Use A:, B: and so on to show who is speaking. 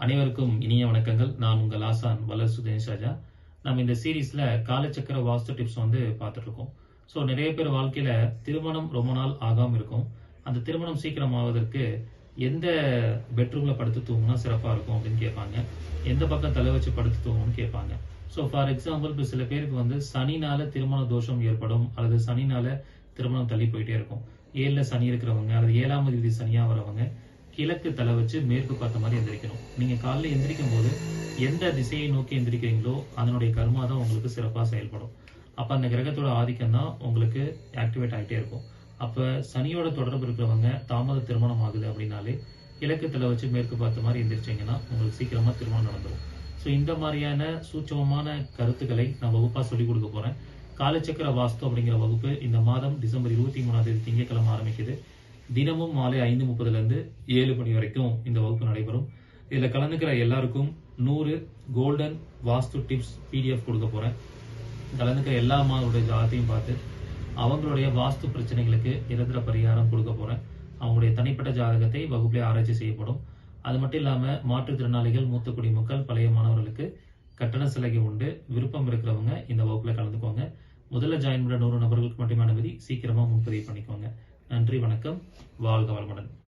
A: அனைவருக்கும் இனிய வணக்கங்கள். நான் உங்கள் ஆசான் வல்லரசு தினேஷ் ராஜா. நம்ம இந்த சீரீஸ்ல காலச்சக்கர வாஸ்து டிப்ஸ் பார்த்துட்டு இருக்கோம். ஸோ நிறைய பேர் வாழ்க்கையில திருமணம் ரொம்ப நாள் ஆகாம இருக்கும். அந்த திருமணம் சீக்கிரம் ஆவதற்கு எந்த பெட்ரூம்ல படுத்து தூங்கினா சிறப்பா இருக்கும் அப்படின்னு கேட்பாங்க. எந்த பக்கம் தலை வச்சு படுத்து தூங்கணும்னு கேட்பாங்க. ஸோ ஃபார் எக்ஸாம்பிள் இப்போ சில பேருக்கு சனினால திருமண தோஷம் ஏற்படும், அல்லது சனினால திருமணம் தள்ளி போயிட்டே இருக்கும். 7ல சனி இருக்கிறவங்க அல்லது 7ஆம் அதிபதி சனியா வரவங்க கிழக்கு தலை வச்சு மேற்கு பார்த்த மாதிரி எந்திரிக்கணும். நீங்க காலைல எந்திரிக்கும் போது எந்த திசையை நோக்கி எந்திரிக்கிறீங்களோ அதனுடைய கர்மா தான் உங்களுக்கு சிறப்பா செயல்படும். அப்ப அந்த கிரகத்தோட ஆதிக்கம் தான் உங்களுக்கு ஆக்டிவேட் ஆகிட்டே இருக்கும். அப்ப சனியோட தொடர்பு இருக்கிறவங்க தாமத திருமணம் ஆகுது அப்படின்னாலே கிழக்கு தலை வச்சு மேற்கு பார்த்த மாதிரி எந்திரிச்சிங்கன்னா உங்களுக்கு சீக்கிரமா திருமணம் நடந்துடும். ஸோ இந்த மாதிரியான சூட்சமமான கருத்துக்களை நான் வகுப்பா சொல்லிக் கொடுக்க போறேன். காலச்சக்கர வாஸ்து அப்படிங்கிற வகுப்பு இந்த மாதம் டிசம்பர் 23ஆம் தேதி திங்கட்கிழமை ஆரம்பிக்குது. தினமும் மாலை 5:30 7 மணி வரைக்கும் இந்த வகுப்பு நடைபெறும். இதுல கலந்துக்கிற எல்லாருக்கும் 100 கோல்டன் வாஸ்து டிப்ஸ் PDF கொடுக்க போறேன். கலந்துக்கிற எல்லா மாதோட ஜாதத்தையும் பார்த்து அவங்களுடைய வாஸ்து பிரச்சனைகளுக்கு நிரந்தர பரிகாரம் கொடுக்க போறேன். அவங்களுடைய தனிப்பட்ட ஜாதகத்தை வகுப்பிலே ஆராய்ச்சி செய்யப்படும். அது மட்டும் இல்லாம மாற்றுத்திறனாளிகள், மூத்த குடிமக்கள், பழைய மாணவர்களுக்கு கட்டண சலுகை உண்டு. விருப்பம் இருக்கிறவங்க இந்த வகுப்புல கலந்துக்கோங்க. முதல்ல ஜாயின் பண்ற 100 நபர்களுக்கு மட்டுமே அனுமதி. சீக்கிரமா முன்பதிவு பண்ணிக்கோங்க. நன்றி, வணக்கம், வாழ்க வளமுடன்.